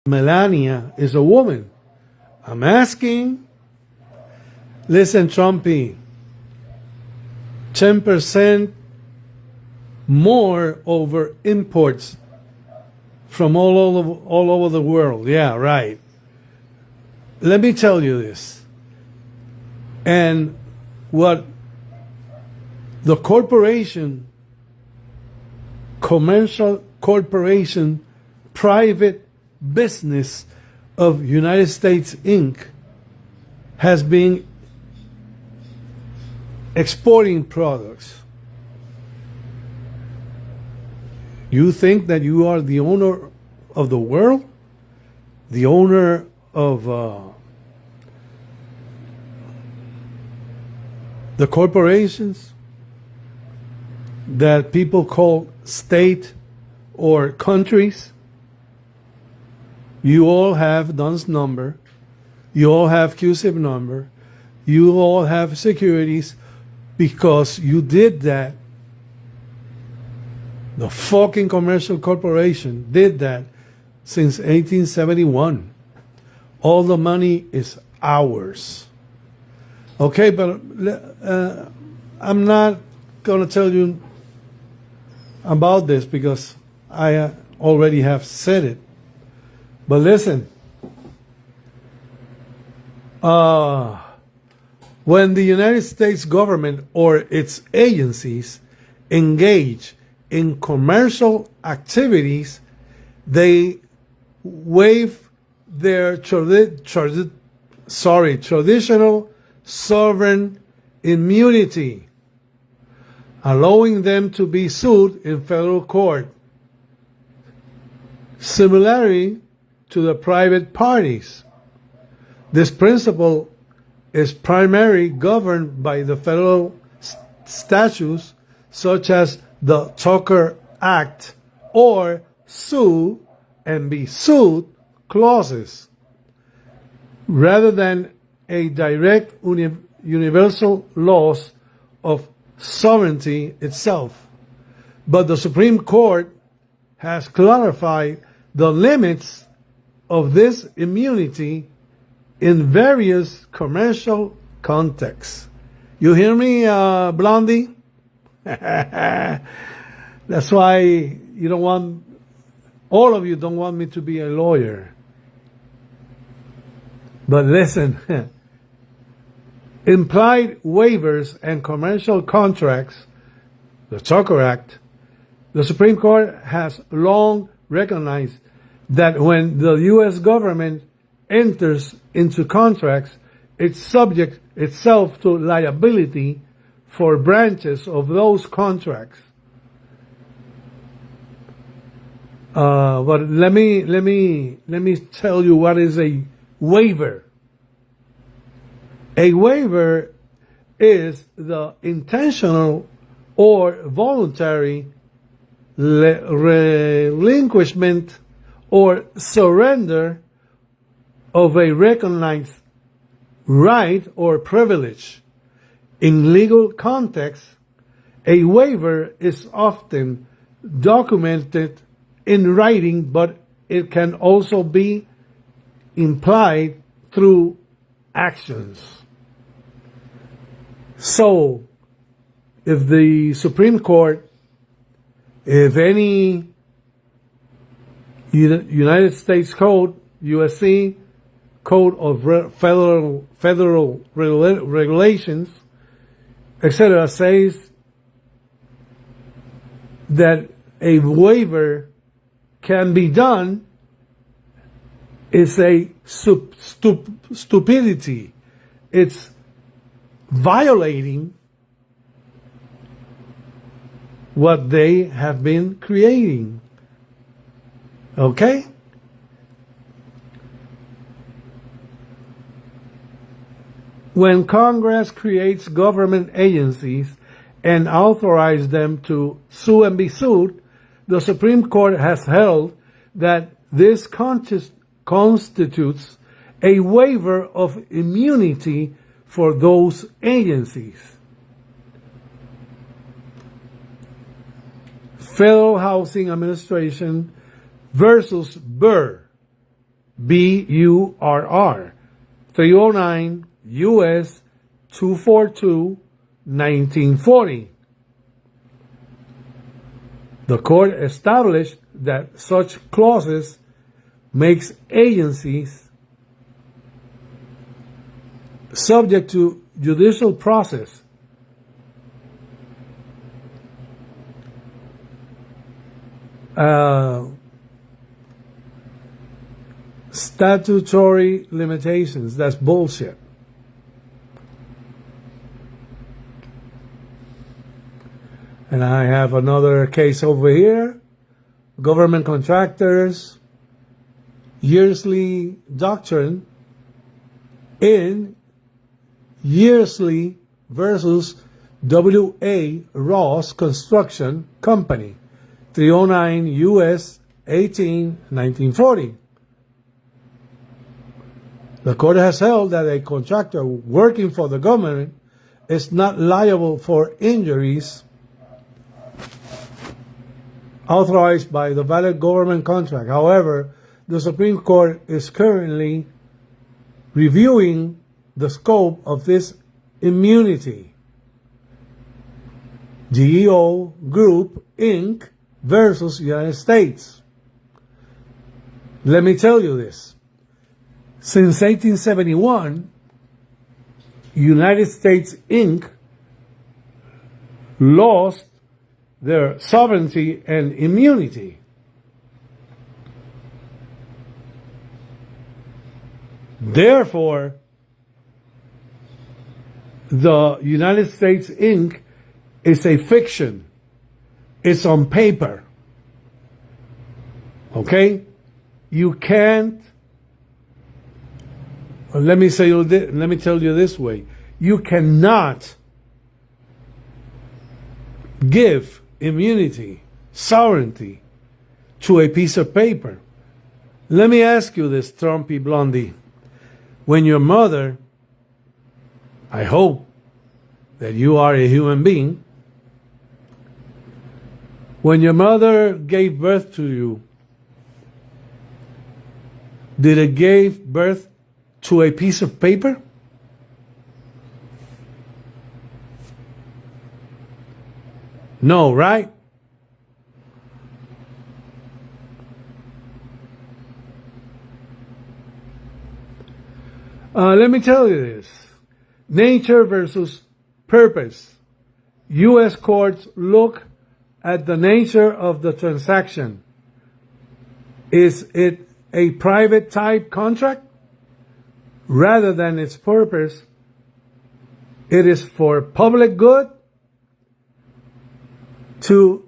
Melania is a woman. I'm asking, listen, Trumpy, 10% more over imports from all over the world. Yeah, right. Let me tell you this. And what the commercial corporation, private business of United States Inc. has been exporting products. You think that you are the owner of the world? The owner of the corporations that people call state or countries? You all have DUNS number. You all have QSIP number. You all have securities because you did that. The fucking commercial corporation did that since 1871. All the money is ours. Okay, but I'm not going to tell you about this because I already have said it. But listen, when the United States government or its agencies engage in commercial activities, they waive their traditional sovereign immunity, allowing them to be sued in federal court. Similarly to the private parties, this principle is primarily governed by the federal statutes such as the Tucker Act or sue and be sued clauses, rather than a direct universal laws of sovereignty itself. But the Supreme Court has clarified the limits of this immunity in various commercial contexts. You hear me, Blondie? That's why you don't want, all of you don't want me to be a lawyer. But listen, implied waivers and commercial contracts, the Tucker Act, the Supreme Court has long recognized that when the U.S. government enters into contracts, it subjects itself to liability for branches of those contracts. But let me tell you what is a waiver. A waiver is the intentional or voluntary relinquishment or surrender of a recognized right or privilege. In legal context, a waiver is often documented in writing, but it can also be implied through actions. So, if the Supreme Court, if any United States Code, USC, Code of Federal Regulations, etc., says that a waiver can be done, is a stupidity. It's violating what they have been creating. Okay? When Congress creates government agencies and authorizes them to sue and be sued, the Supreme Court has held that this constitutes a waiver of immunity for those agencies. Federal Housing Administration versus Burr, BURR 309 U.S. 242 1940. The court established that such clauses makes agencies subject to judicial process statutory limitations. That's bullshit. And I have another case over here. Government contractors, Yearsley Doctrine in Yearsley versus W.A. Ross Construction Company, 309 U.S. 18, 1940. The court has held that a contractor working for the government is not liable for injuries authorized by the valid government contract. However, the Supreme Court is currently reviewing the scope of this immunity. GEO Group, Inc. versus United States. Let me tell you this. Since 1871, United States, Inc. lost their sovereignty and immunity. Therefore, the United States, Inc. is a fiction. It's on paper. Okay? You can't. Let me tell you this way. You cannot give immunity, sovereignty to a piece of paper. Let me ask you this, Trumpy Blondie. When your mother, I hope that you are a human being, when your mother gave birth to you, did it give birth to a piece of paper? No, right? Let me tell you this. Nature versus purpose. U.S. courts look at the nature of the transaction. Is it a private type contract? Rather than its purpose, it is for public good to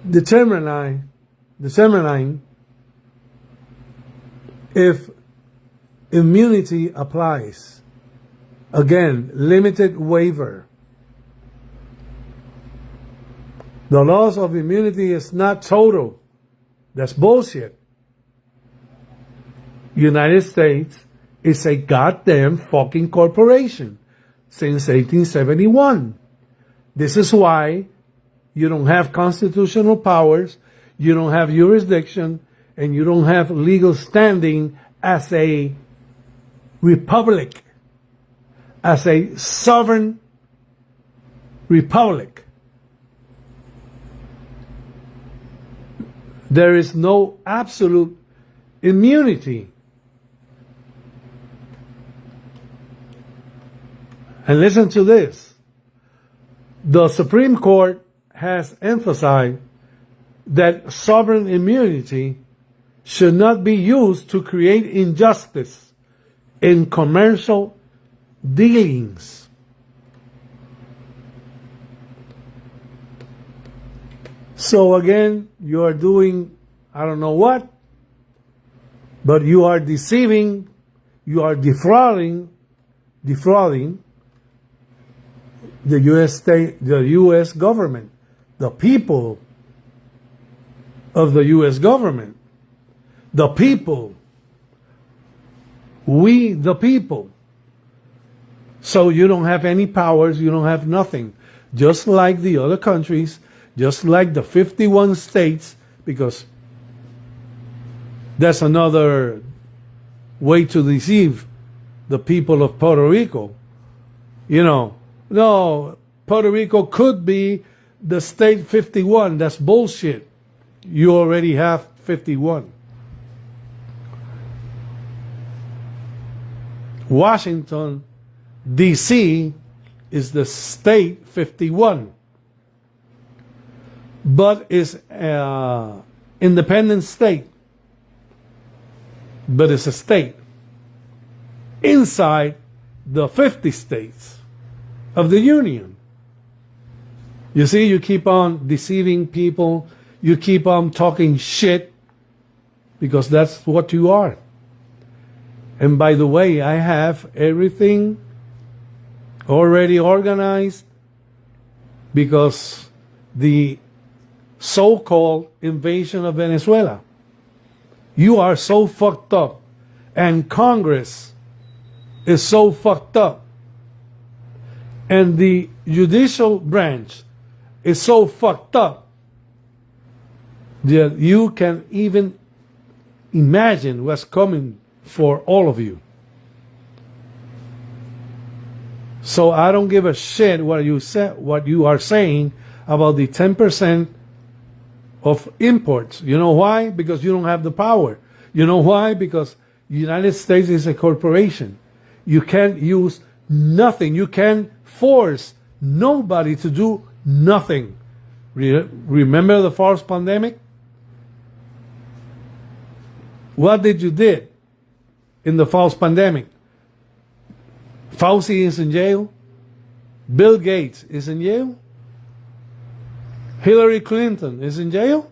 determine if immunity applies. Again, limited waiver. The loss of immunity is not total. That's bullshit. United States is a goddamn fucking corporation since 1871. This is why you don't have constitutional powers, you don't have jurisdiction, and you don't have legal standing as a republic, as a sovereign republic. There is no absolute immunity. And listen to this. The Supreme Court has emphasized that sovereign immunity should not be used to create injustice in commercial dealings. So again, you are doing, I don't know what, but you are deceiving, you are defrauding the U.S. government, the people of the U.S. government, the people, we the people. So you don't have any powers, you don't have nothing. Just like the other countries, just like the 51 states, because that's another way to deceive the people of Puerto Rico. You know, no, Puerto Rico could be the state 51. That's bullshit. You already have 51. Washington, D.C. is the state 51, but is an independent state, but it's a state inside the 50 states of the Union. You see, you keep on deceiving people, you keep on talking shit, because that's what you are. And by the way, I have everything already organized, because the so-called invasion of Venezuela, you are so fucked up, and Congress is so fucked up, and the judicial branch is so fucked up that you can even imagine what's coming for all of you. So I don't give a shit what you are saying about the 10% of imports. You know why? Because you don't have the power. You know why? Because the United States is a corporation. You can't use nothing. You can't force nobody to do nothing. Remember the false pandemic? What did you did in the false pandemic? Fauci is in jail. Bill Gates is in jail. Hillary Clinton is in jail.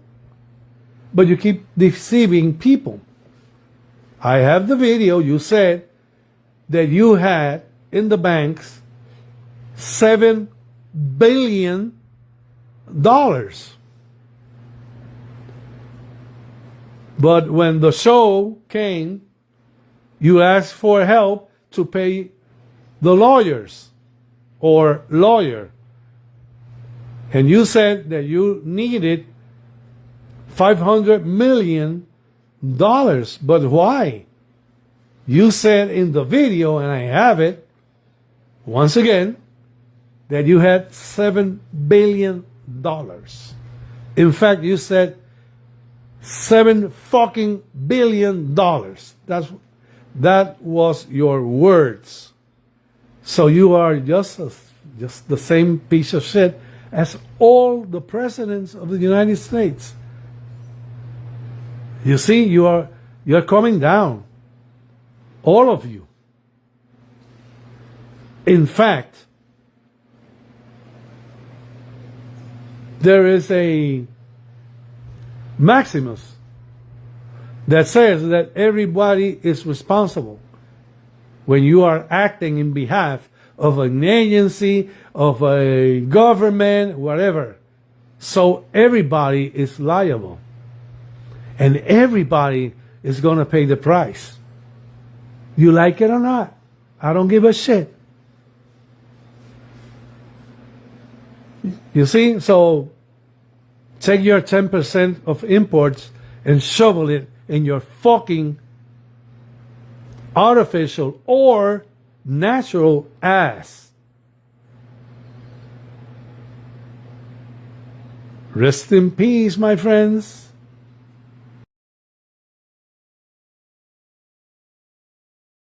But you keep deceiving people. I have the video. You said that you had in the banks $7 billion. But when the show came, you asked for help to pay the lawyers or lawyer. And you said that you needed $500 million. But why? You said in the video, and I have it, once again, that you had $7 billion. In fact, you said $7 fucking billion. That was your words. So you are just the same piece of shit as all the presidents of the United States. You see, you're coming down. All of you. In fact, there is a Maximus that says that everybody is responsible when you are acting in behalf of an agency, of a government, whatever. So everybody is liable. And everybody is going to pay the price. You like it or not? I don't give a shit. You see? So take your 10% of imports and shovel it in your fucking artificial or natural ass. Rest in peace, my friends.